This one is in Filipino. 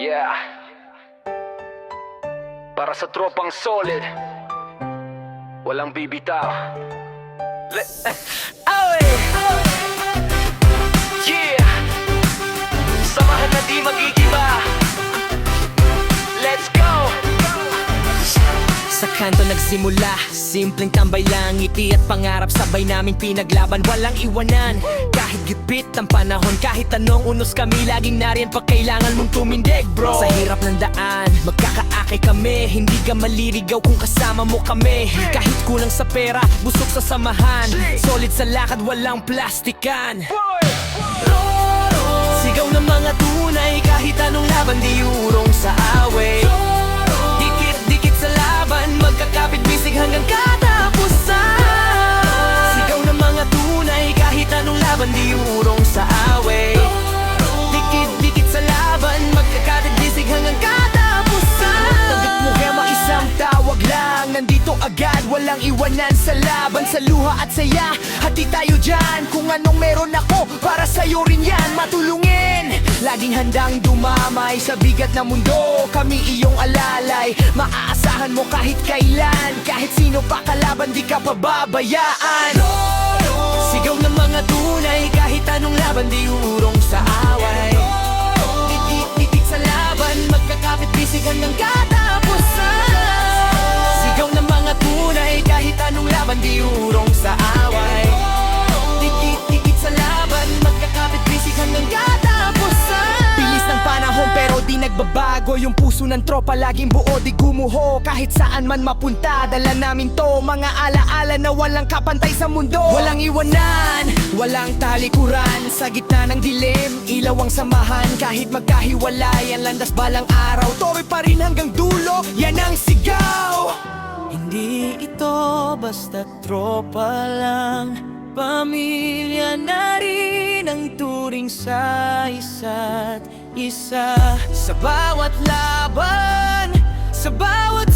Yeah. Para sa tropang solid, walang bibitaw. Oy! Yeah! Samahan na di magigiba. Let's go! Sa kanto nagsimula, simpleng tambay lang, ngiti at pangarap sabay naming pinaglaban, walang iwanan. Kahit gipit ang panahon, kahit anong unos kami, laging nariyan pag kailangan mong tumindig, bro. Sa hirap ng daan, magkakaakay kami, hindi ka maliligaw kung kasama mo kami. Kahit kulang sa pera, busog sa samahan, solid sa lakad, walang plastikan. Sigaw ng mga tunay, kahit anong laban, di urong sa away. Dikit-dikit sa laban, magkakapit bisig hanggang katapusan. Sigaw ng mga tunay, kahit anong laban, di urong sa away. Dikit-dikit sa laban, magkakapit bisig hanggang katapusan. Tanggap mo kema, isang tawag lang, nandito agad, walang iwanan sa laban. Sa luha at saya, hati tayo dyan. Kung anong meron ako, para sa'yo rin yan, matulungin. Laging handang dumamay sa bigat na mundo, kami iyong alalay. Maaasahan mo kahit kailan, kahit sino pa kalaban, di ka pababayaan. Sigaw ng mga tunay, kahit anong laban, di urong sa away. Titik sa laban, magkakapit bisig hanggang katapusan. Sigaw ng mga tunay, kahit anong laban, di urong sa away. Titik sa laban, magkakapit bisig hanggang katapusan. Bilis ng panahon pero di nagbabago, yung puso ng tropa laging buo, di gumuho. Kahit saan man mapunta, dala namin to, mga alaala na walang kapantay sa mundo. Walang iwanan, walang talikuran, sa gitna ng dilim, ilaw ang samahan. Kahit magkahiwalay ang landas balang araw, tuloy pa rin hanggang dulo, yan ang sigaw. Hindi ito basta tropa lang, pamilya na rin ang turing sa isa't isa. Sa bawat laban, sa bawat